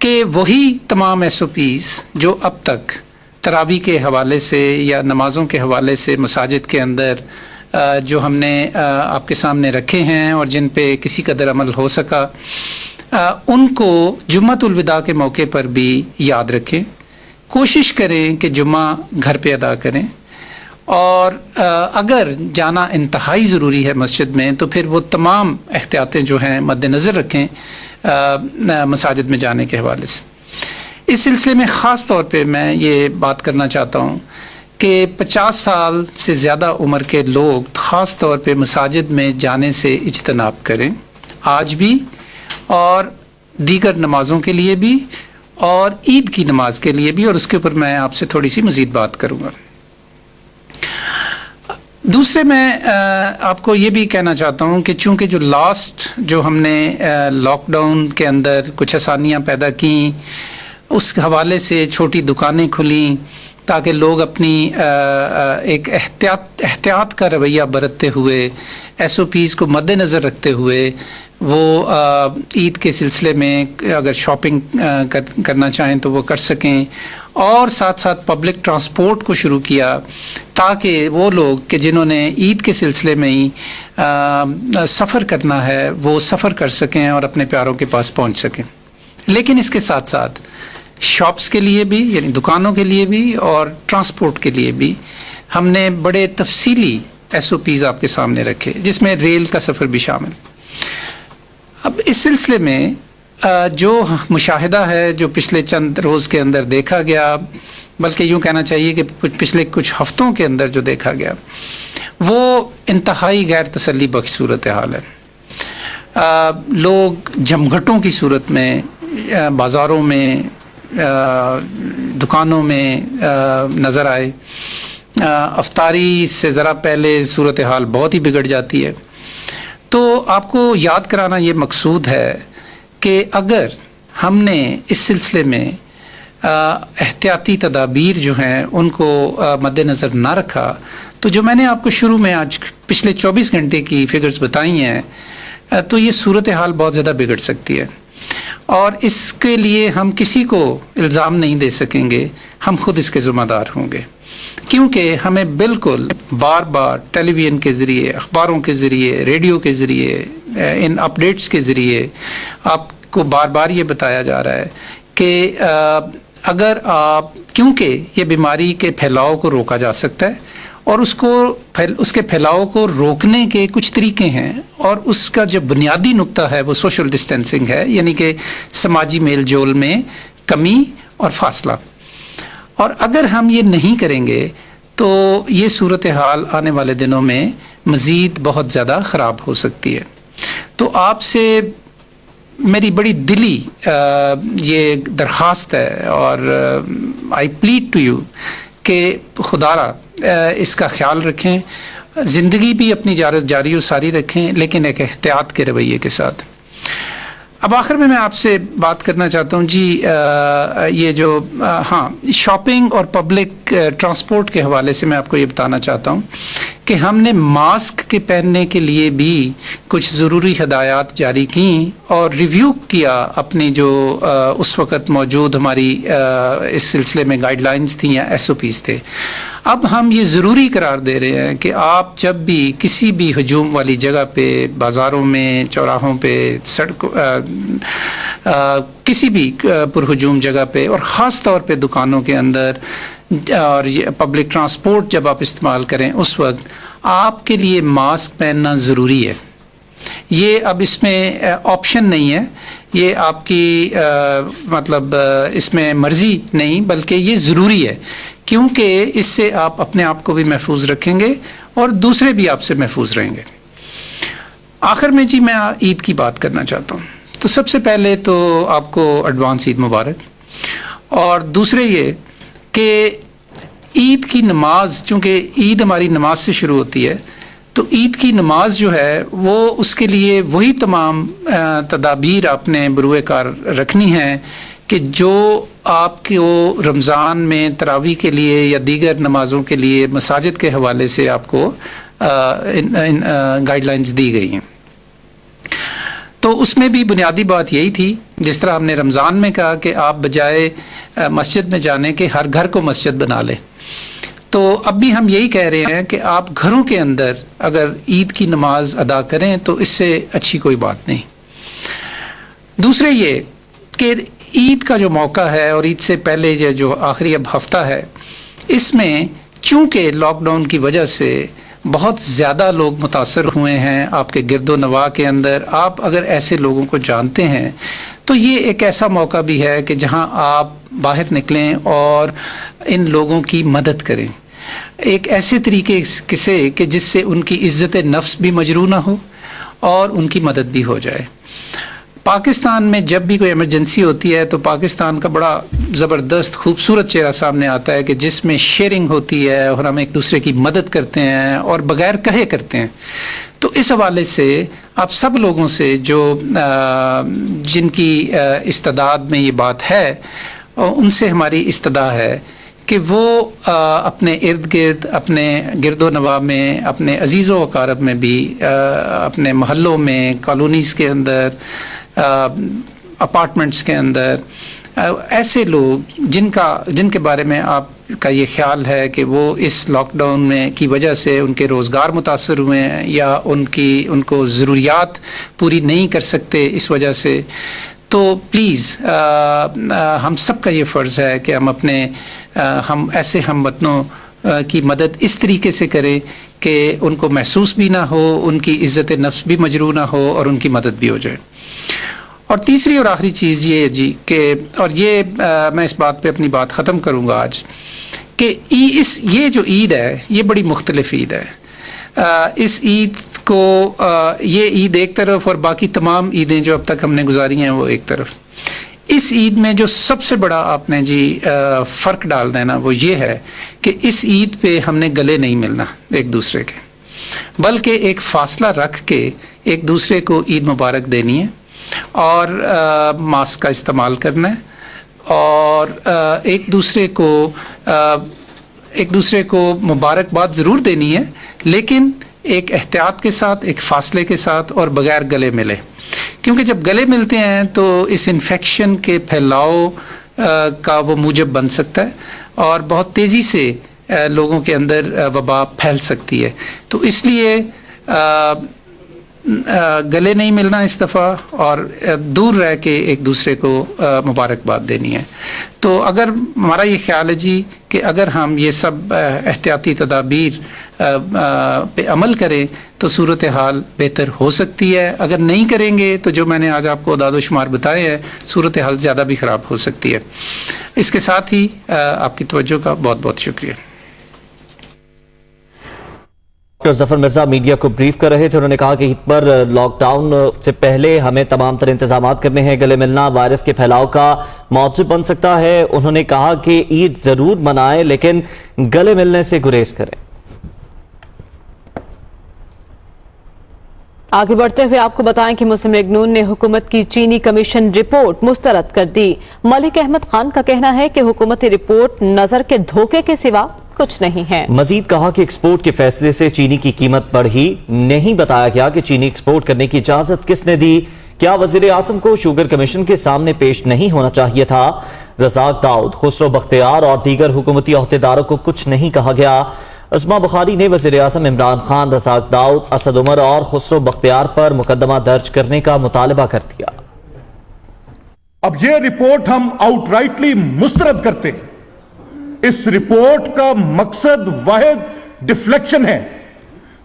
کہ وہی تمام SOPs جو اب تک تراویح کے حوالے سے یا نمازوں کے حوالے سے مساجد کے اندر جو ہم نے آپ کے سامنے رکھے ہیں اور جن پہ کسی قدر عمل ہو سکا، ان کو جمعۃ الوداع کے موقع پر بھی یاد رکھیں، کوشش کریں کہ جمعہ گھر پہ ادا کریں، اور اگر جانا انتہائی ضروری ہے مسجد میں تو پھر وہ تمام احتیاطیں جو ہیں مد نظر رکھیں مساجد میں جانے کے حوالے سے۔ اس سلسلے میں خاص طور پہ میں یہ بات کرنا چاہتا ہوں کہ 50 سال سے زیادہ عمر کے لوگ خاص طور پہ مساجد میں جانے سے اجتناب کریں، آج بھی اور دیگر نمازوں کے لیے بھی اور عید کی نماز کے لیے بھی، اور اس کے اوپر میں آپ سے تھوڑی سی مزید بات کروں گا۔ دوسرے میں آپ کو یہ بھی کہنا چاہتا ہوں کہ چونکہ جو ہم نے لاک ڈاؤن کے اندر کچھ آسانیاں پیدا کیں، اس حوالے سے چھوٹی دکانیں کھلیں تاکہ لوگ اپنی ایک احتیاط کا رویہ برتتے ہوئے SOPs کو مد نظر رکھتے ہوئے وہ عید کے سلسلے میں اگر شاپنگ کرنا چاہیں تو وہ کر سکیں، اور ساتھ ساتھ پبلک ٹرانسپورٹ کو شروع کیا تاکہ وہ لوگ کہ جنہوں نے عید کے سلسلے میں ہی سفر کرنا ہے وہ سفر کر سکیں اور اپنے پیاروں کے پاس پہنچ سکیں۔ لیکن اس کے ساتھ ساتھ شاپس کے لیے بھی، یعنی دکانوں کے لیے بھی اور ٹرانسپورٹ کے لیے بھی ہم نے بڑے تفصیلی SOPs آپ کے سامنے رکھے، جس میں ریل کا سفر بھی شامل۔ اب اس سلسلے میں جو مشاہدہ ہے جو پچھلے چند روز کے اندر دیکھا گیا، بلکہ یوں کہنا چاہیے کہ پچھلے کچھ ہفتوں کے اندر جو دیکھا گیا، وہ انتہائی غیر تسلی بخش صورتحال ہے۔ لوگ جمگھٹوں کی صورت میں بازاروں میں، دکانوں میں نظر آئے۔ افطاری سے ذرا پہلے صورتحال بہت ہی بگڑ جاتی ہے۔ تو آپ کو یاد کرانا یہ مقصود ہے کہ اگر ہم نے اس سلسلے میں احتیاطی تدابیر جو ہیں ان کو مد نظر نہ رکھا تو جو میں نے آپ کو شروع میں آج پچھلے 24 گھنٹے کی فگرز بتائی ہیں تو یہ صورتحال بہت زیادہ بگڑ سکتی ہے، اور اس کے لیے ہم کسی کو الزام نہیں دے سکیں گے، ہم خود اس کے ذمہ دار ہوں گے، کیونکہ ہمیں بالکل بار بار ٹیلی ویژن کے ذریعے، اخباروں کے ذریعے، ریڈیو کے ذریعے، ان اپڈیٹس کے ذریعے آپ کو بار بار یہ بتایا جا رہا ہے کہ اگر آپ، کیونکہ یہ بیماری کے پھیلاؤ کو روکا جا سکتا ہے اور اس کے پھیلاؤ کو روکنے کے کچھ طریقے ہیں، اور اس کا جو بنیادی نقطہ ہے وہ سوشل ڈسٹینسنگ ہے، یعنی کہ سماجی میل جول میں کمی اور فاصلہ۔ اور اگر ہم یہ نہیں کریں گے تو یہ صورتحال آنے والے دنوں میں مزید بہت زیادہ خراب ہو سکتی ہے۔ تو آپ سے میری بڑی دلی یہ درخواست ہے، اور آئی پلیڈ ٹو یو کہ خدارا اس کا خیال رکھیں، زندگی بھی اپنی جاری و ساری رکھیں، لیکن ایک احتیاط کے رویے کے ساتھ۔ اب آخر میں آپ سے بات کرنا چاہتا ہوں جی، یہ جو شاپنگ اور پبلک ٹرانسپورٹ کے حوالے سے میں آپ کو یہ بتانا چاہتا ہوں کہ ہم نے ماسک کے پہننے کے لیے بھی کچھ ضروری ہدایات جاری کیں اور ریویو کیا اپنی جو اس وقت موجود ہماری اس سلسلے میں گائیڈ لائنز تھیں یا SOPs تھے۔ اب ہم یہ ضروری قرار دے رہے ہیں کہ آپ جب بھی کسی بھی ہجوم والی جگہ پہ، بازاروں میں، چوراہوں پہ، سڑکوں، کسی بھی پرہجوم جگہ پہ، اور خاص طور پہ دکانوں کے اندر اور پبلک ٹرانسپورٹ جب آپ استعمال کریں اس وقت آپ کے لیے ماسک پہننا ضروری ہے۔ یہ اب اس میں آپشن نہیں ہے، یہ آپ کی مطلب اس میں مرضی نہیں، بلکہ یہ ضروری ہے، کیونکہ اس سے آپ اپنے آپ کو بھی محفوظ رکھیں گے اور دوسرے بھی آپ سے محفوظ رہیں گے۔ آخر میں جی میں عید کی بات کرنا چاہتا ہوں۔ تو سب سے پہلے تو آپ کو ایڈوانس عید مبارک، اور دوسرے یہ کہ عید کی نماز، چونکہ عید ہماری نماز سے شروع ہوتی ہے، تو عید کی نماز جو ہے وہ اس کے لیے وہی تمام تدابیر آپ نے بروئے کار رکھنی ہیں کہ جو آپ کو رمضان میں تراویح کے لیے یا دیگر نمازوں کے لیے مساجد کے حوالے سے آپ کو گائیڈ لائنز دی گئی ہیں۔ تو اس میں بھی بنیادی بات یہی تھی، جس طرح ہم نے رمضان میں کہا کہ آپ بجائے مسجد میں جانے کے ہر گھر کو مسجد بنا لیں، تو اب بھی ہم یہی کہہ رہے ہیں کہ آپ گھروں کے اندر اگر عید کی نماز ادا کریں تو اس سے اچھی کوئی بات نہیں۔ دوسرے یہ کہ عید کا جو موقع ہے اور عید سے پہلے یہ جو آخری اب ہفتہ ہے، اس میں چونکہ لاک ڈاؤن کی وجہ سے بہت زیادہ لوگ متاثر ہوئے ہیں آپ کے گرد و نواح کے اندر، آپ اگر ایسے لوگوں کو جانتے ہیں تو یہ ایک ایسا موقع بھی ہے کہ جہاں آپ باہر نکلیں اور ان لوگوں کی مدد کریں ایک ایسے طریقے سے کہ جس سے ان کی عزت نفس بھی مجروح نہ ہو اور ان کی مدد بھی ہو جائے۔ پاکستان میں جب بھی کوئی ایمرجنسی ہوتی ہے تو پاکستان کا بڑا زبردست خوبصورت چہرہ سامنے آتا ہے کہ جس میں شیئرنگ ہوتی ہے اور ہم ایک دوسرے کی مدد کرتے ہیں اور بغیر کہے کرتے ہیں۔ تو اس حوالے سے آپ سب لوگوں سے جو جن کی استعداد میں یہ بات ہے، ان سے ہماری استدعا ہے کہ وہ اپنے ارد گرد، اپنے گرد و نواح میں، اپنے عزیز و اقارب میں بھی، اپنے محلوں میں، کالونیز کے اندر، اپارٹمنٹس کے اندر ایسے لوگ جن کے بارے میں آپ کا یہ خیال ہے کہ وہ اس لاک ڈاؤن میں کی وجہ سے ان کے روزگار متاثر ہوئے ہیں یا ان کو ضروریات پوری نہیں کر سکتے اس وجہ سے، تو پلیز ہم سب کا یہ فرض ہے کہ ہم ایسے ہم وطنوں کی مدد اس طریقے سے کریں کہ ان کو محسوس بھی نہ ہو، ان کی عزت نفس بھی مجروح نہ ہو اور ان کی مدد بھی ہو جائے۔ اور تیسری اور آخری چیز یہ ہے جی کہ، اور یہ میں اس بات پہ اپنی بات ختم کروں گا آج، کہ یہ جو عید ہے یہ بڑی مختلف عید ہے۔ اس عید کو یہ عید ایک طرف اور باقی تمام عیدیں جو اب تک ہم نے گزاری ہیں وہ ایک طرف۔ اس عید میں جو سب سے بڑا آپ نے جی فرق ڈال دینا وہ یہ ہے کہ اس عید پہ ہم نے گلے نہیں ملنا ایک دوسرے کے، بلکہ ایک فاصلہ رکھ کے ایک دوسرے کو عید مبارک دینی ہے اور ماسک کا استعمال کرنا ہے اور ایک دوسرے کو مبارکباد ضرور دینی ہے، لیکن ایک احتیاط کے ساتھ، ایک فاصلے کے ساتھ اور بغیر گلے ملے، کیونکہ جب گلے ملتے ہیں تو اس انفیکشن کے پھیلاؤ کا وہ موجب بن سکتا ہے اور بہت تیزی سے لوگوں کے اندر وبا پھیل سکتی ہے۔ تو اس لیے گلے نہیں ملنا اس دفعہ اور دور رہ کے ایک دوسرے کو مبارکباد دینی ہے۔ تو اگر ہمارا یہ خیال ہے جی کہ اگر ہم یہ سب احتیاطی تدابیر پہ عمل کریں تو صورتحال بہتر ہو سکتی ہے، اگر نہیں کریں گے تو جو میں نے آج آپ کو اعداد و شمار بتائے ہیں صورتحال زیادہ بھی خراب ہو سکتی ہے۔ اس کے ساتھ ہی آپ کی توجہ کا بہت بہت شکریہ۔ ڈاکٹر ظفر مرزا میڈیا کو بریف کر رہے تھے، انہوں نے کہا کہ عید پر لاک ڈاؤن سے پہلے ہمیں تمام تر انتظامات کرنے ہیں، گلے ملنا وائرس کے پھیلاؤ کا موجب بن سکتا ہے۔ انہوں نے کہا کہ عید ضرور منائیں لیکن گلے ملنے سے گریز کریں۔ آگے بڑھتے ہوئے آپ کو بتائیں کہ مسلم لیگ نون نے حکومت کی چینی کمیشن رپورٹ مسترد کر دی۔ ملک احمد خان کا کہنا ہے کہ حکومتی رپورٹ نظر کے دھوکے کے سوا کچھ نہیں ہے۔ مزید کہا کہ ایکسپورٹ کے فیصلے سے چینی کی قیمت بڑھی، نہیں بتایا گیا کہ چینی ایکسپورٹ کرنے کی اجازت کس نے دی۔ کیا وزیر اعظم کو شوگر کمیشن کے سامنے پیش نہیں ہونا چاہیے تھا؟ رزاق داؤد، خسرو بختیار اور دیگر حکومتی عہدیداروں کو کچھ نہیں کہا گیا۔ عظما بخاری نے وزیر اعظم عمران خان، رزاق داؤد، اسد عمر اور خسرو بختیار پر مقدمہ درج کرنے کا مطالبہ کر دیا۔ اب یہ رپورٹ ہم آؤٹ رائٹلی مسترد کرتے ہیں۔ اس رپورٹ کا مقصد واحد ڈیفلیکشن ہے۔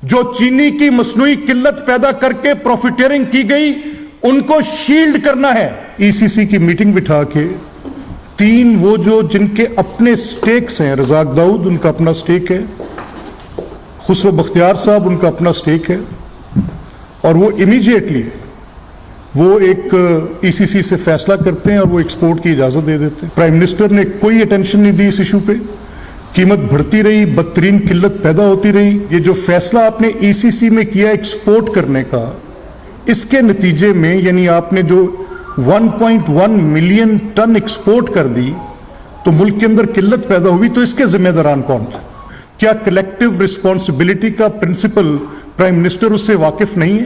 جو چینی کی مصنوعی قلت پیدا کر کے پروفیٹیرنگ کی گئی ان کو شیلڈ کرنا ہے۔ ای سی سی کی میٹنگ بٹھا کے تین وہ جو جن کے اپنے سٹیکس ہیں، رزاق داؤد ان کا اپنا سٹیک ہے، خسرو بختیار صاحب ان کا اپنا سٹیک ہے، اور وہ امیجیٹلی وہ ایک ای سی سی سے فیصلہ کرتے ہیں اور وہ ایکسپورٹ کی اجازت دے دیتے ہیں۔ پرائم منسٹر نے کوئی اٹینشن نہیں دی اس ایشو پہ، قیمت بڑھتی رہی، بدترین قلت پیدا ہوتی رہی۔ یہ جو فیصلہ آپ نے ای سی سی میں کیا ایکسپورٹ کرنے کا، اس کے نتیجے میں یعنی آپ نے جو 1.1 ملین ٹن ایکسپورٹ کر دی تو ملک کے اندر قلت پیدا ہوئی، تو اس کے ذمہ داران کون تھے؟ کیا کلیکٹیو رسپانسبلٹی کا پرنسپل پرائم منسٹر اس سے واقف نہیں ہے؟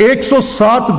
107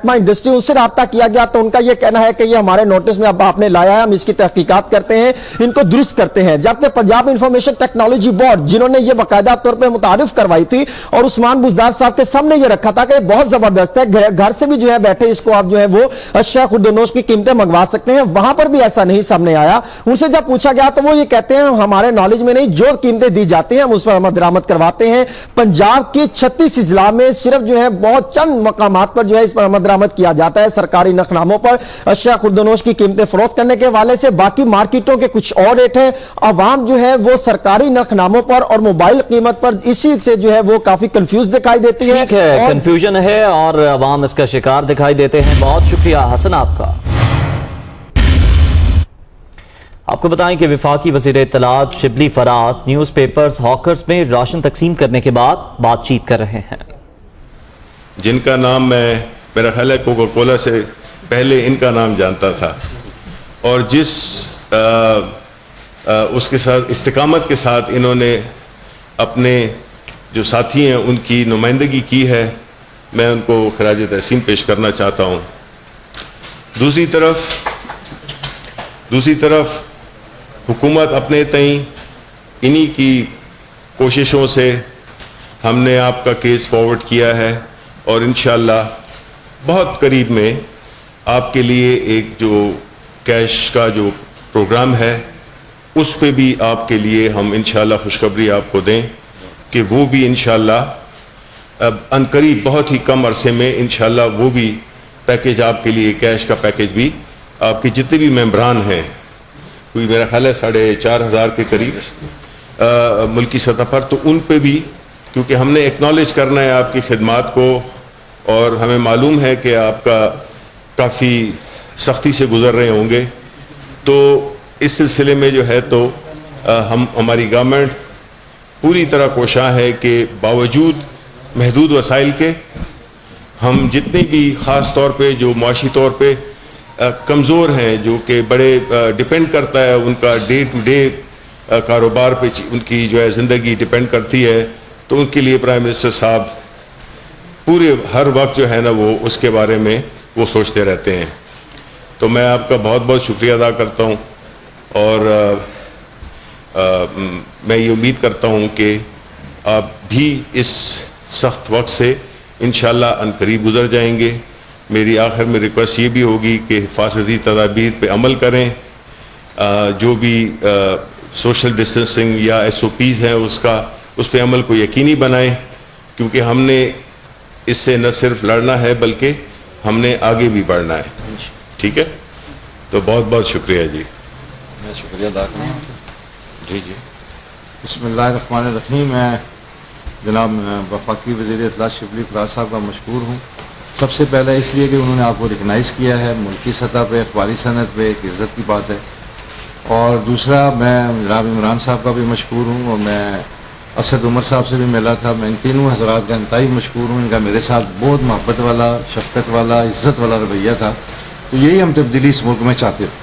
محکمہ انڈسٹری ان سے رابطہ کیا گیا تو ان کا یہ کہنا ہے کہ یہ ہمارے نوٹس میں اب آپ نے لایا ہے, ہم اس کی تحقیقات کرتے ہیں, ان کو درست کرتے ہیں. جبکہ پنجاب انفارمیشن ٹیکنالوجی بورڈ جنہوں نے یہ باقاعدہ طور پہ متعارف کروائی تھی اور عثمان بزدار صاحب کے سامنے یہ رکھا تھا کہ بہت زبردست ہے, گھر سے بھی جو ہے بیٹھے اس کو آپ جو ہے وہ اشیاء خوردونوش کی قیمتیں منگوا سکتے ہیں, وہاں پر بھی ایسا نہیں سامنے آیا. ان سے جب پوچھا گیا تو وہ یہ کہتے ہیں ہمارے نالج میں نہیں, جو قیمتیں دی جاتی ہیں ہم اس پر عمل درآمد کرواتے ہیں. پنجاب کے 36 اضلاع میں صرف جو ہے بہت چند مقامات پر جو ہے اس پر عمل درآمد کیا جاتا ہے سرکاری نرخناموں پر اشیاء خوردونوش کی قیمتیں فروخت کرنے کے حوالے سے. باقی مارکیٹوں کے کچھ اور ریٹ ہیں, عوام جو ہے وہ سرکاری نرخناموں پر اور موبائل قیمت پر اسی سے جو ہے وہ کافی کنفیوز دکھائی دیتی ہے. ٹھیک ہے, کنفیوژن ہے اور عوام اس کا شکار دکھائی دیتے ہیں. بہت شکریہ حسن آپ کا. آپ کو بتائیں کہ وفاقی وزیر اطلاعات شبلی فراز نیوز پیپرز ہاکرز میں راشن تقسیم کرنے کے بعد بات چیت کر رہے ہیں. جن کا نام میں میرا خیال ہے کوکا کولا سے پہلے ان کا نام جانتا تھا, اور جس اس کے ساتھ استقامت کے ساتھ انہوں نے اپنے جو ساتھی ہیں ان کی نمائندگی کی ہے, میں ان کو خراج تحسین پیش کرنا چاہتا ہوں. دوسری طرف حکومت اپنے تئیں انہی کی کوششوں سے ہم نے آپ کا کیس فارورڈ کیا ہے, اور انشاءاللہ بہت قریب میں آپ کے لیے ایک جو کیش کا جو پروگرام ہے اس پہ بھی آپ کے لیے ہم انشاءاللہ خوشخبری آپ کو دیں کہ وہ بھی انشاءاللہ ان قریب بہت ہی کم عرصے میں انشاءاللہ وہ بھی پیکیج آپ کے لیے, کیش کا پیکیج بھی آپ کے جتنے بھی ممبران ہیں, کوئی میرا خیال ہے 4,500 کے قریب ملکی سطح پر, تو ان پہ بھی, کیونکہ ہم نے ایکنالج کرنا ہے آپ کی خدمات کو, اور ہمیں معلوم ہے کہ آپ کا کافی سختی سے گزر رہے ہوں گے, تو اس سلسلے میں جو ہے تو ہماری گورنمنٹ پوری طرح کوشاں ہے کہ باوجود محدود وسائل کے ہم جتنے بھی خاص طور پہ جو معاشی طور پہ کمزور ہیں, جو کہ بڑے ڈیپینڈ کرتا ہے ان کا ڈے ٹو ڈے کاروبار پہ, ان کی جو ہے زندگی ڈیپینڈ کرتی ہے, تو ان کے لیے پرائم منسٹر صاحب پورے ہر وقت جو ہے نا وہ اس کے بارے میں وہ سوچتے رہتے ہیں. تو میں آپ کا بہت بہت شکریہ ادا کرتا ہوں, اور میں یہ امید کرتا ہوں کہ آپ بھی اس سخت وقت سے انشاءاللہ عنقریب گزر جائیں گے. میری آخر میں ریکویسٹ یہ بھی ہوگی کہ حفاظتی تدابیر پہ عمل کریں, جو بھی سوشل ڈسٹینسنگ یا SOPs ہیں اس پہ عمل کو یقینی بنائیں, کیونکہ ہم نے اس سے نہ صرف لڑنا ہے بلکہ ہم نے آگے بھی بڑھنا ہے. ٹھیک ہے, تو بہت بہت شکریہ جی. میں شکریہ ادا کروں. جی بسم اللہ الرحمن الرحیم. میں جناب وفاقی وزیر اطلاعات شبلی فراز صاحب کا مشکور ہوں. سب سے پہلے اس لیے کہ انہوں نے آپ کو ریکگنائز کیا ہے ملکی سطح پہ, اخباری صنعت پہ, ایک عزت کی بات ہے. اور دوسرا میں جناب عمران صاحب کا بھی مشکور ہوں, اور میں اسد عمر صاحب سے بھی ملا تھا. میں ان تینوں حضرات کا انتہائی مشکور ہوں. ان کا میرے ساتھ بہت محبت والا, شفقت والا, عزت والا رویہ تھا. تو یہی ہم تبدیلی اس ملک میں چاہتے تھے.